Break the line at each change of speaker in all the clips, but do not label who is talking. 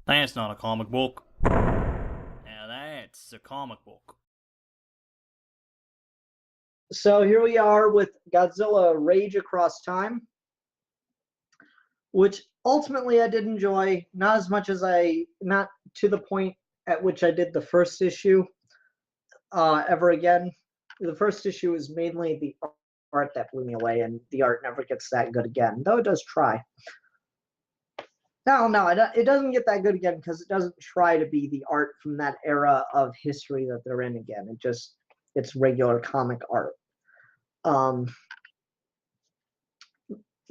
That's not a comic book. Now that's a comic book.
So here we are with Godzilla Rage Across Time, which ultimately I did enjoy, not as much as not to the point at which I did the first issue ever again. The first issue is mainly the art that blew me away, and the art never gets that good again, though it does try. No, it doesn't get that good again because it doesn't try to be the art from that era of history that they're in again. It's regular comic art.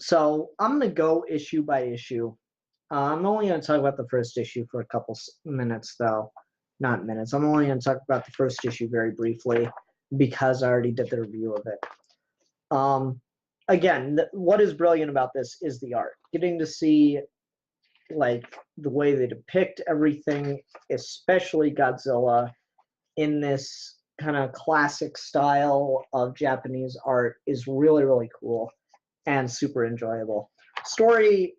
So I'm going to go issue by issue. I'm only going to talk about the first issue for a couple minutes, though. Not minutes. I'm only going to talk about the first issue very briefly because I already did the review of it. Again, what is brilliant about this is the art. Getting to see like the way they depict everything, especially Godzilla, in this kind of classic style of Japanese art is really, really cool and super enjoyable. Story,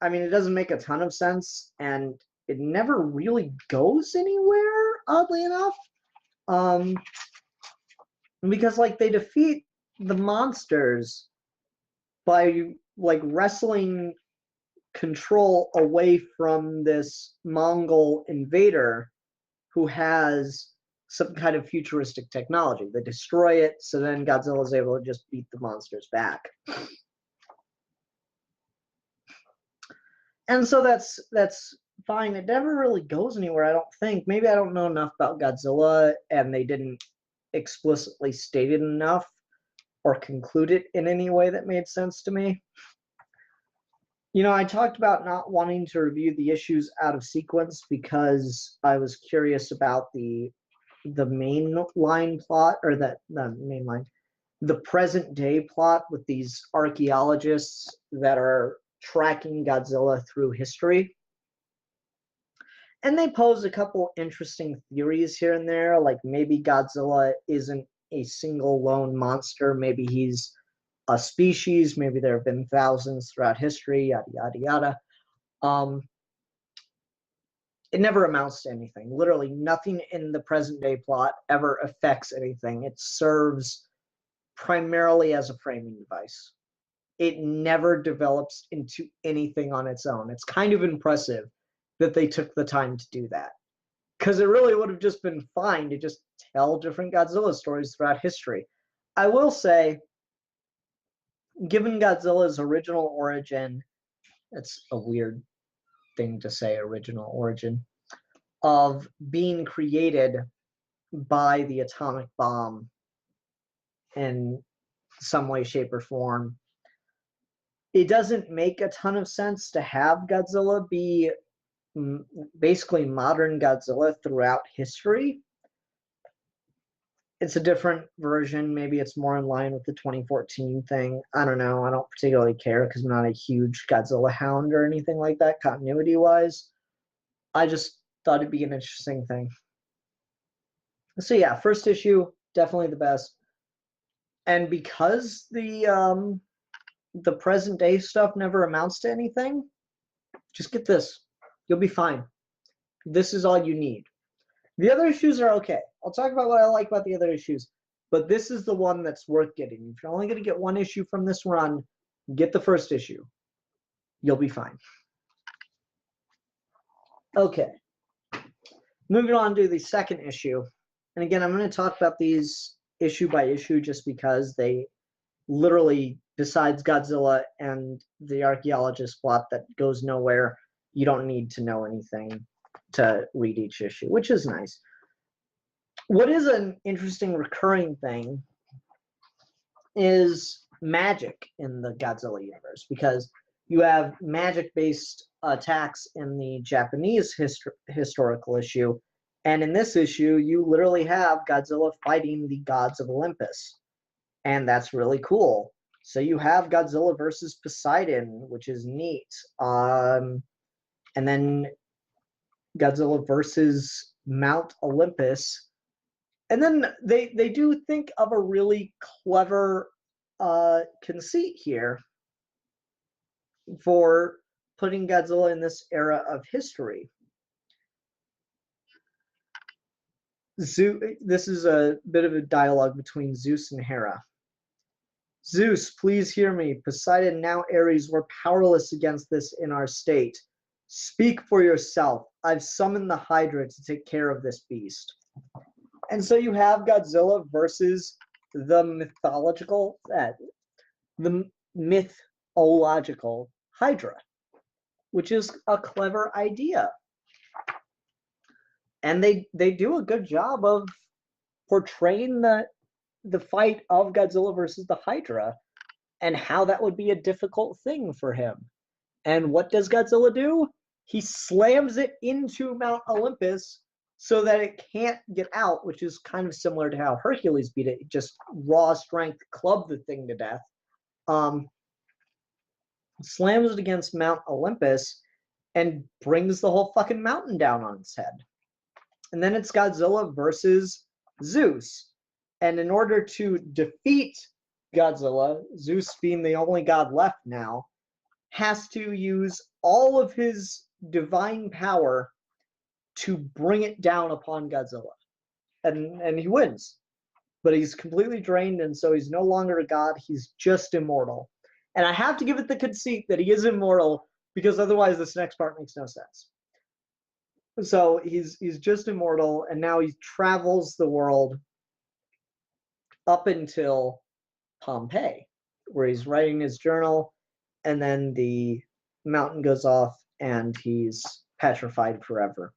I mean, it doesn't make a ton of sense, and it never really goes anywhere, oddly enough. Because like they defeat the monsters by like wrestling control away from this Mongol invader who has some kind of futuristic technology. They destroy it, so then Godzilla is able to just beat the monsters back. And so that's fine. It never really goes anywhere, I don't think. Maybe I don't know enough about Godzilla and they didn't explicitly state it enough or conclude it in any way that made sense to me. You know, I talked about not wanting to review the issues out of sequence because I was curious about the main line plot, or the main line, the present day plot with these archaeologists that are tracking Godzilla through history. And they pose a couple interesting theories here and there, like maybe Godzilla isn't a single lone monster, maybe he's a species, maybe there have been thousands throughout history, yada, yada, yada. It never amounts to anything. Literally nothing in the present day plot ever affects anything. It serves primarily as a framing device. It never develops into anything on its own. It's kind of impressive that they took the time to do that, because it really would have just been fine to just tell different Godzilla stories throughout history. I will say, given Godzilla's original origin, it's a weird thing to say, original origin, of being created by the atomic bomb in some way, shape, or form, it doesn't make a ton of sense to have Godzilla be basically modern Godzilla throughout history. It's a different version. Maybe it's more in line with the 2014 thing. I don't know. I don't particularly care because I'm not a huge Godzilla hound or anything like that, continuity-wise. I just thought it'd be an interesting thing. So yeah, first issue, definitely the best. And because the present day stuff never amounts to anything, just get this. You'll be fine. This is all you need. The other issues are okay. I'll talk about what I like about the other issues, but this is the one that's worth getting. If you're only going to get one issue from this run, get the first issue. You'll be fine. Okay. Moving on to the second issue. And again, I'm going to talk about these issue by issue just because they literally, besides Godzilla and the archaeologist plot that goes nowhere, you don't need to know anything to read each issue, which is nice. What is an interesting recurring thing is magic in the Godzilla universe, because you have magic-based attacks in the Japanese historical issue, and in this issue, you literally have Godzilla fighting the gods of Olympus, and that's really cool. So you have Godzilla versus Poseidon, which is neat. And then Godzilla versus Mount Olympus. And then they do think of a really clever conceit here for putting Godzilla in this era of history. This is a bit of a dialogue between Zeus and Hera. Zeus, please hear me. Poseidon, now Ares, we're powerless against this in our state. Speak for yourself. I've summoned the Hydra to take care of this beast. And so you have Godzilla versus the mythological Hydra, which is a clever idea. And they do a good job of portraying the fight of Godzilla versus the Hydra and how that would be a difficult thing for him. And what does Godzilla do? He slams it into Mount Olympus so that it can't get out, which is kind of similar to how Hercules beat it. Just raw strength clubbed the thing to death. Slams it against Mount Olympus and brings the whole fucking mountain down on its head. And then it's Godzilla versus Zeus. And in order to defeat Godzilla, Zeus being the only god left now, has to use all of his divine power to bring it down upon Godzilla. And he wins. But he's completely drained, and so he's no longer a god, he's just immortal. And I have to give it the conceit that he is immortal, because otherwise this next part makes no sense. So he's just immortal, and now he travels the world up until Pompeii, where he's writing his journal, and then the mountain goes off and he's petrified forever.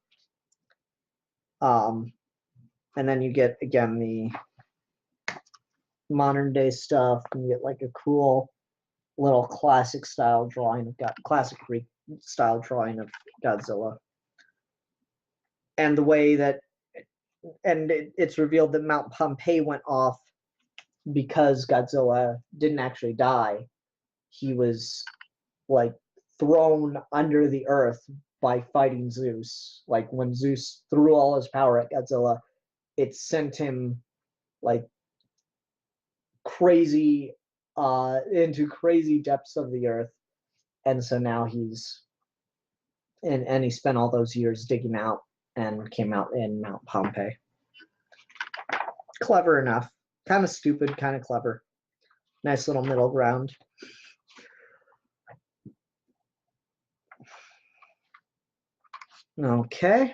And then you get, again, the modern day stuff, and you get like a cool little classic style drawing of classic Greek style drawing of Godzilla. And the way that, and it's revealed that Mount Pompeii went off because Godzilla didn't actually die. He was like thrown under the earth by fighting Zeus. Like when Zeus threw all his power at Godzilla, it sent him like crazy into crazy depths of the earth. And so now he's and he spent all those years digging out and came out in Mount Pompeii. Clever enough. Kind of stupid, kind of clever. Nice little middle ground. Okay.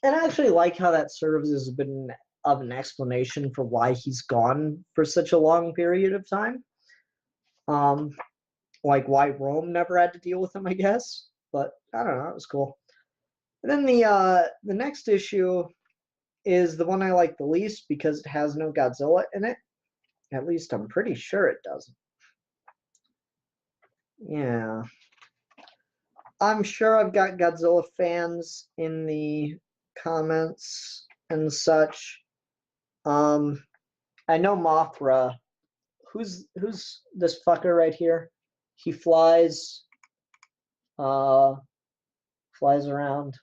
And I actually like how that serves as a bit of an explanation for why he's gone for such a long period of time. Like why Rome never had to deal with him, I guess. But I don't know, it was cool. And then the next issue is the one I like the least because it has no Godzilla in it. At least I'm pretty sure it doesn't. Yeah. I'm sure I've got Godzilla fans in the comments and such. I know Mothra. Who's this fucker right here? He flies around.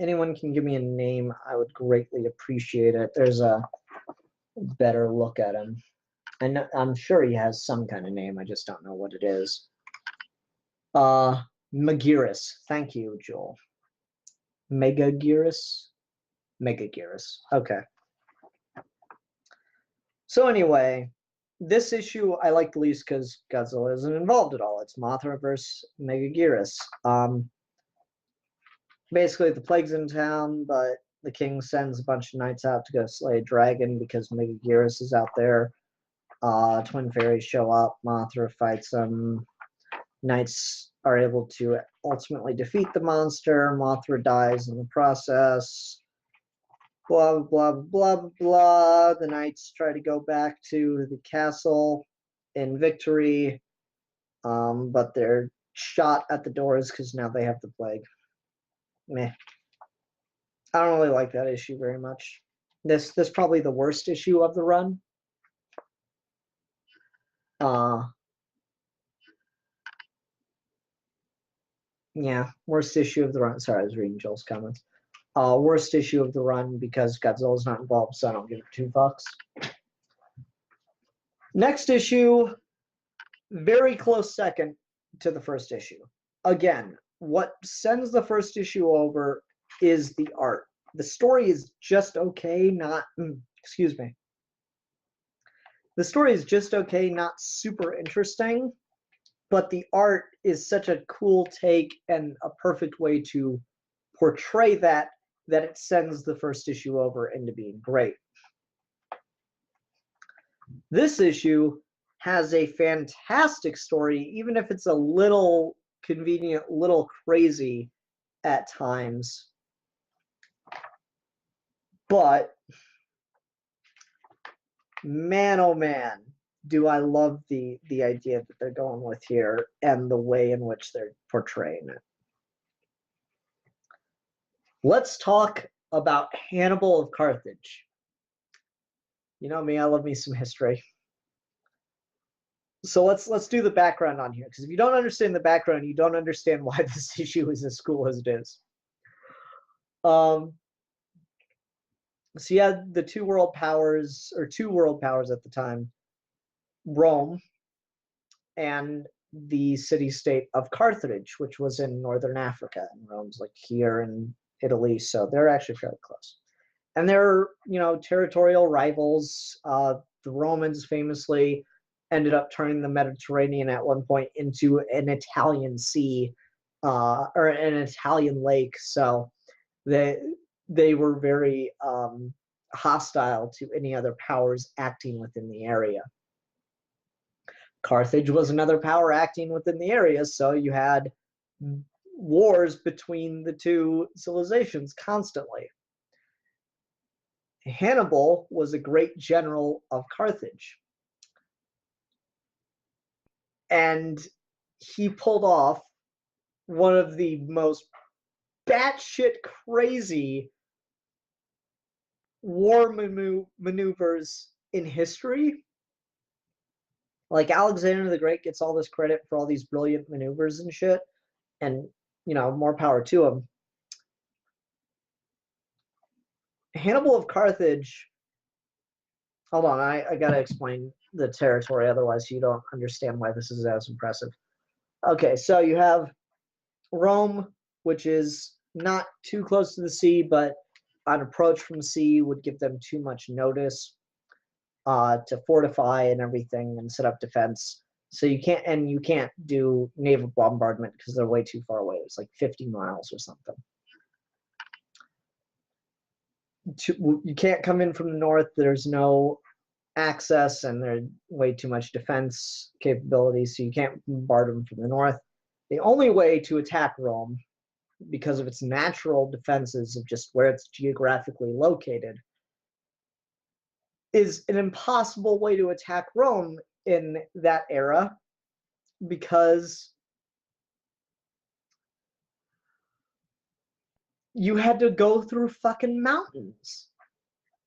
Anyone can give me a name, I would greatly appreciate it. There's a better look at him. And I'm sure he has some kind of name, I just don't know what it is. Megaguirus. Thank you, Joel. Megaguirus? Megaguirus. Okay. So anyway, this issue I like the least because Godzilla isn't involved at all. It's Mothra versus Megaguirus. Basically, the plague's in town, but the king sends a bunch of knights out to go slay a dragon because Megaguirus is out there. Twin fairies show up. Mothra fights them. Knights are able to ultimately defeat the monster. Mothra dies in the process. Blah, blah, blah, blah, blah. The knights try to go back to the castle in victory, but they're shot at the doors because now they have the plague. Meh. I don't really like that issue very much. This probably the worst issue of the run. Yeah, worst issue of the run. Sorry, I was reading Joel's comments. Worst issue of the run because Godzilla's not involved, so I don't give it 2 fucks. Next issue, very close second to the first issue. Again, what sends the first issue over is the art. The story is just okay, not, excuse me. The story is just okay, not super interesting, but the art is such a cool take and a perfect way to portray that it sends the first issue over into being great. This issue has a fantastic story, even if it's a little convenient, little crazy at times. But man, oh man, do I love the idea that they're going with here and the way in which they're portraying it. Let's talk about Hannibal of Carthage. You know me, I love me some history. So let's do the background on here, because if you don't understand the background, you don't understand why this issue is as cool as it is. So you had the two world powers at the time, Rome and the city-state of Carthage, which was in northern Africa, and Rome's like here in Italy, so they're actually fairly close. And they're, territorial rivals. The Romans famously ended up turning the Mediterranean at one point into an Italian sea, or an Italian lake. So they were very hostile to any other powers acting within the area. Carthage was another power acting within the area, so you had wars between the two civilizations constantly. Hannibal was a great general of Carthage. And he pulled off one of the most batshit crazy war maneuvers in history. Like, Alexander the Great gets all this credit for all these brilliant maneuvers and shit, and more power to him. Hannibal of Carthage, hold on, I gotta explain the territory, otherwise you don't understand why this is as impressive. Okay, so you have Rome, which is not too close to the sea, but an approach from sea would give them too much notice to fortify and everything and set up defense. So you can't do naval bombardment because they're way too far away. It's like 50 miles or something. You can't come in from the north. There's no access, and there's way too much defense capability, so you can't bombard them from the north. The only way to attack Rome, because of its natural defenses of just where it's geographically located, is an impossible way to attack Rome in that era, because you had to go through fucking mountains.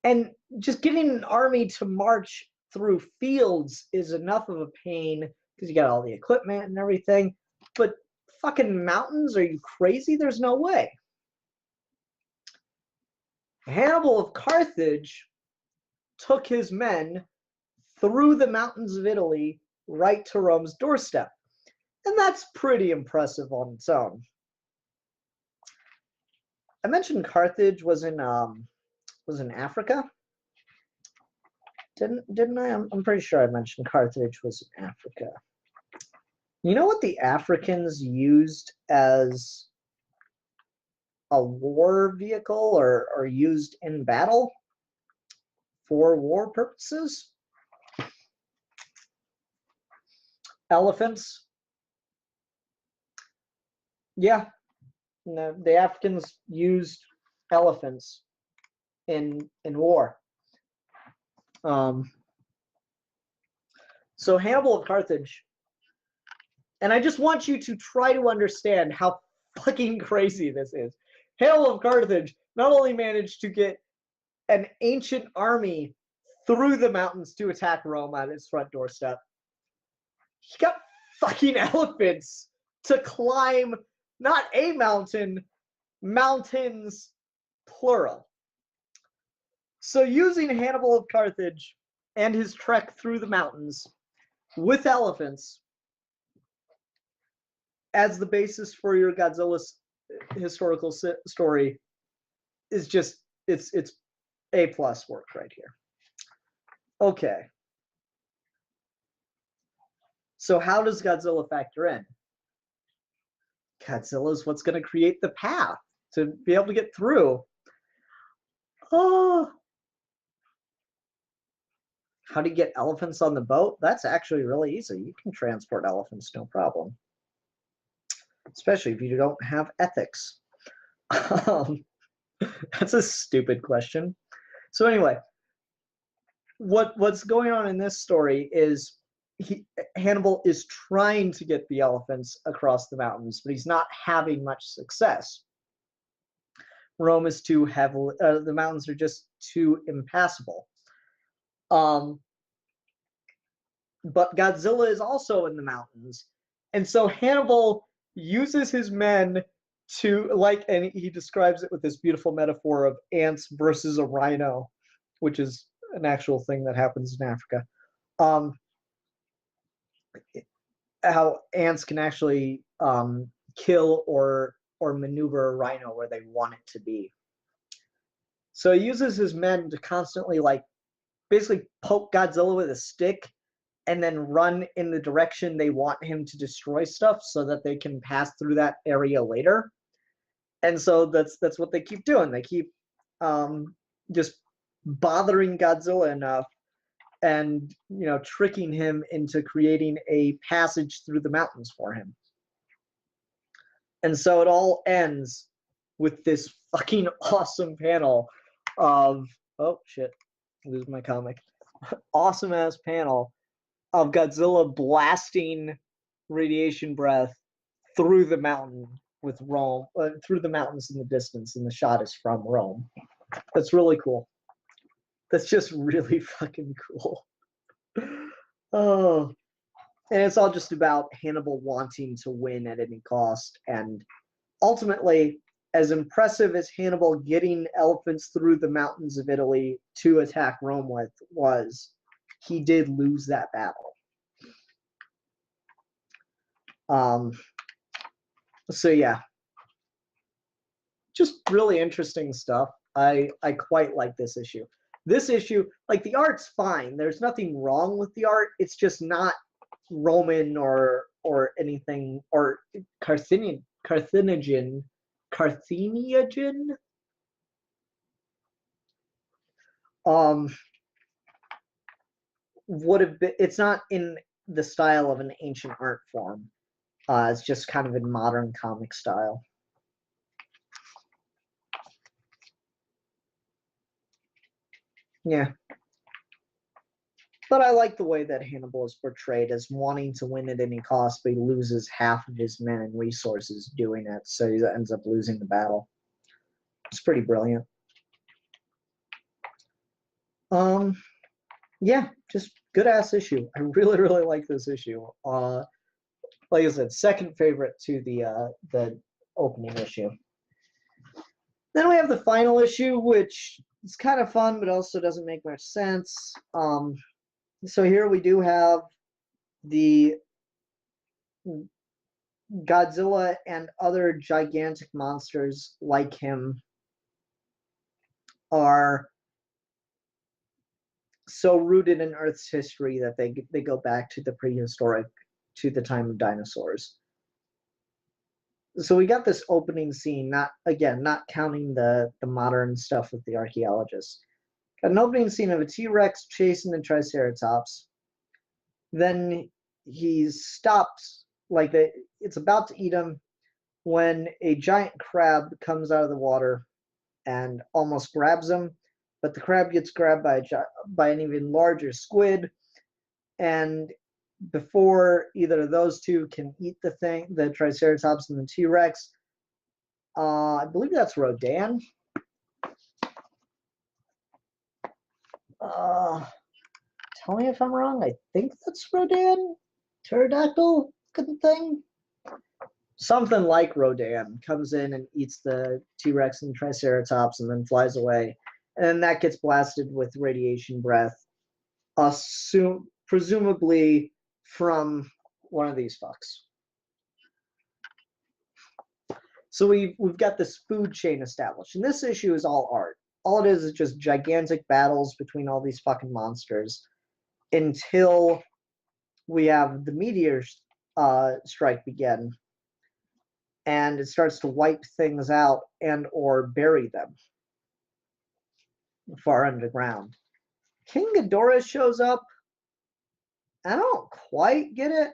And just getting an army to march through fields is enough of a pain because you got all the equipment and everything. But fucking mountains? Are you crazy? There's no way. Hannibal of Carthage took his men through the mountains of Italy right to Rome's doorstep. And that's pretty impressive on its own. I mentioned Carthage was in Africa. Didn't I? I'm pretty sure I mentioned Carthage was in Africa. You know what the Africans used as a war vehicle or used in battle for war purposes? Elephants. Yeah. No, the Africans used elephants in war. So Hannibal of Carthage, and I just want you to try to understand how fucking crazy this is. Hannibal of Carthage not only managed to get an ancient army through the mountains to attack Rome at its front doorstep, he got fucking elephants to climb not a mountain, mountains plural. So using Hannibal of Carthage and his trek through the mountains with elephants as the basis for your Godzilla historical story is just it's A+ work right here. Okay. So how does Godzilla factor in? Godzilla is what's going to create the path to be able to get through. Oh. How do you get elephants on the boat? That's actually really easy. You can transport elephants, no problem. Especially if you don't have ethics. That's a stupid question. So anyway, what's going on in this story is Hannibal is trying to get the elephants across the mountains, but he's not having much success. Rome is too heavily, the mountains are just too impassable. But Godzilla is also in the mountains, and so Hannibal uses his men to, like, and he describes it with this beautiful metaphor of ants versus a rhino, which is an actual thing that happens in Africa. How ants can actually kill or maneuver a rhino where they want it to be. So he uses his men to constantly, like, basically poke Godzilla with a stick and then run in the direction they want him to destroy stuff so that they can pass through that area later. And so that's what they keep doing. They keep just bothering Godzilla enough and, you know, tricking him into creating a passage through the mountains for him. And so it all ends with this fucking awesome panel of, oh shit, lose my comic. Awesome ass panel of Godzilla blasting radiation breath through the mountain with Rome, through the mountains in the distance, and the shot is from Rome. That's really cool. That's just really fucking cool. Oh, and it's all just about Hannibal wanting to win at any cost, and ultimately, as impressive as Hannibal getting elephants through the mountains of Italy to attack Rome with was, he did lose that battle. So yeah, just really interesting stuff. I quite like this issue. This issue, like, the art's fine. There's nothing wrong with the art. It's just not Roman or anything, or Carthaginian. Would have been. It's not in the style of an ancient art form. It's just kind of in modern comic style. Yeah. But I like the way that Hannibal is portrayed as wanting to win at any cost, but he loses half of his men and resources doing it, so he ends up losing the battle. It's pretty brilliant. Yeah, just good ass issue. I really, really like this issue. Like I said, second favorite to the opening issue. Then we have the final issue, which is kind of fun, but also doesn't make much sense. So here we do have the Godzilla and other gigantic monsters like him are so rooted in Earth's history that they go back to the prehistoric, to the time of dinosaurs. So we got this opening scene, not counting the modern stuff with the archaeologists. Got an opening scene of a T-Rex chasing the Triceratops. Then he stops, like it's about to eat him, when a giant crab comes out of the water and almost grabs him, but the crab gets grabbed by an even larger squid, and before either of those two can eat the Triceratops and the T-Rex, I believe that's Rodan. Tell me if I'm wrong. I think that's Rodan. Pterodactyl looking thing. Something like Rodan comes in and eats the T-Rex and Triceratops and then flies away. And then that gets blasted with radiation breath, presumably from one of these fucks. So we've got this food chain established, and this issue is all art. All it is just gigantic battles between all these fucking monsters until we have the meteor strike begin, and it starts to wipe things out and or bury them far underground. King Ghidorah shows up. I don't quite get it.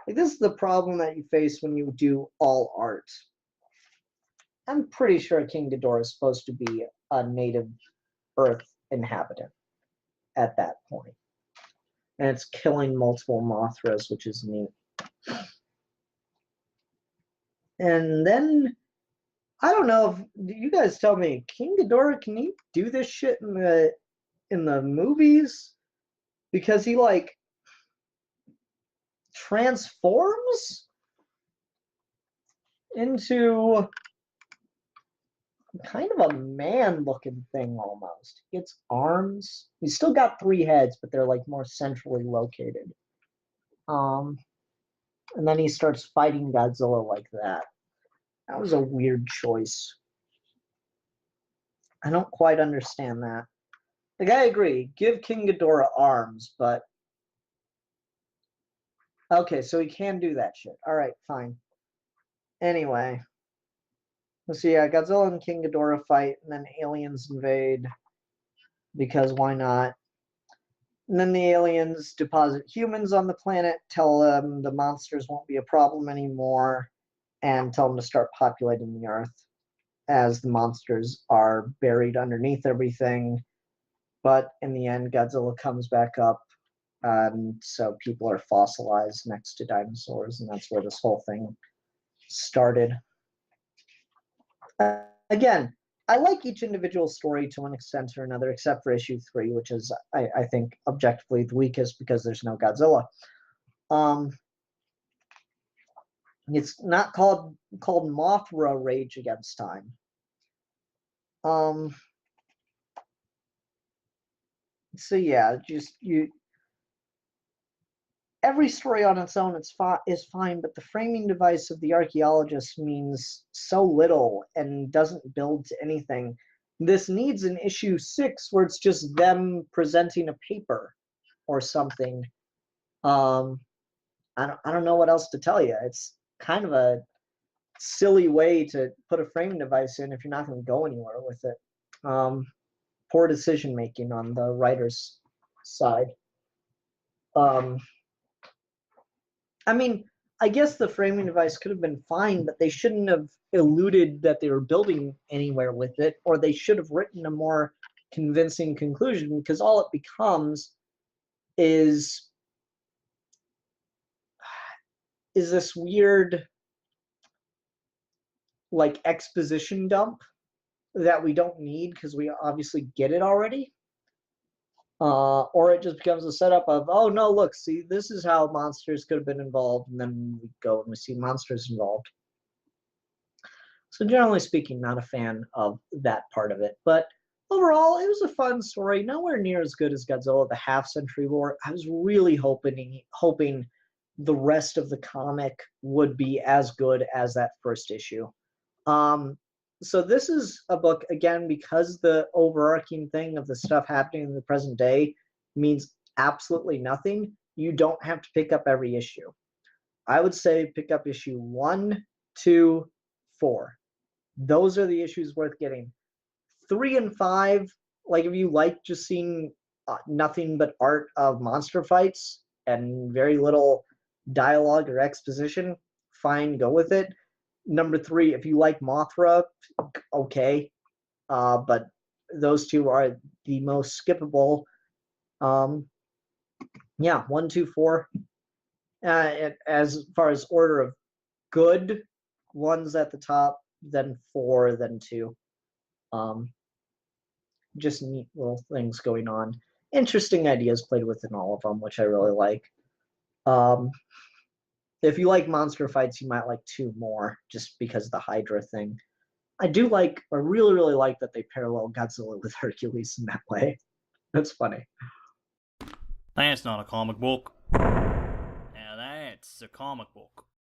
Like, this is the problem that you face when you do all art. I'm pretty sure King Ghidorah is supposed to be a native Earth inhabitant at that point. And it's killing multiple Mothras, which is neat. And then, I don't know if you guys tell me, King Ghidorah, can he do this shit in the movies? Because he like transforms into kind of a man-looking thing almost. He gets arms. He's still got 3 heads, but they're like more centrally located. And then he starts fighting Godzilla like that. That was a weird choice. I don't quite understand that. Like, I agree. Give King Ghidorah arms, but okay, so he can do that shit. All right, fine. Anyway. So yeah, Godzilla and King Ghidorah fight, and then aliens invade, because why not? And then the aliens deposit humans on the planet, tell them the monsters won't be a problem anymore, and tell them to start populating the Earth, as the monsters are buried underneath everything. But in the end, Godzilla comes back up, and so people are fossilized next to dinosaurs, and that's where this whole thing started. Again, I like each individual story to one extent or another, except for issue 3, which is, I think, objectively the weakest because there's no Godzilla. It's not called Mothra Rage Against Time. So yeah, just every story on its own is fine, but the framing device of the archaeologist means so little and doesn't build to anything. This needs an issue 6 where it's just them presenting a paper or something. I don't know what else to tell you. It's kind of a silly way to put a framing device in if you're not going to go anywhere with it. Poor decision making on the writer's side. I mean, I guess the framing device could have been fine, but they shouldn't have alluded that they were building anywhere with it, or they should have written a more convincing conclusion, because all it becomes is this weird, like, exposition dump that we don't need because we obviously get it already. Or it just becomes a setup of, oh no, look, see, this is how monsters could have been involved, and then we go and we see monsters involved. So generally speaking, not a fan of that part of it. But overall, it was a fun story. Nowhere near as good as Godzilla, the Half-Century War. I was really hoping the rest of the comic would be as good as that first issue. So this is a book, again, because the overarching thing of the stuff happening in the present day means absolutely nothing. You don't have to pick up every issue. I would say pick up issue 1, 2, 4. Those are the issues worth getting. 3 and 5, like, if you like just seeing nothing but art of monster fights and very little dialogue or exposition, fine, go with it. Number 3, if you like Mothra, okay, but those 2 are the most skippable. Yeah, 1, 2, 4. As far as order of good, 1's at the top, then 4, then 2. Just neat little things going on. Interesting ideas played within all of them, which I really like. If you like monster fights, you might like 2 more, just because of the Hydra thing. I really, really like that they parallel Godzilla with Hercules in that way. That's funny.
That's not a comic book. Now that's a comic book.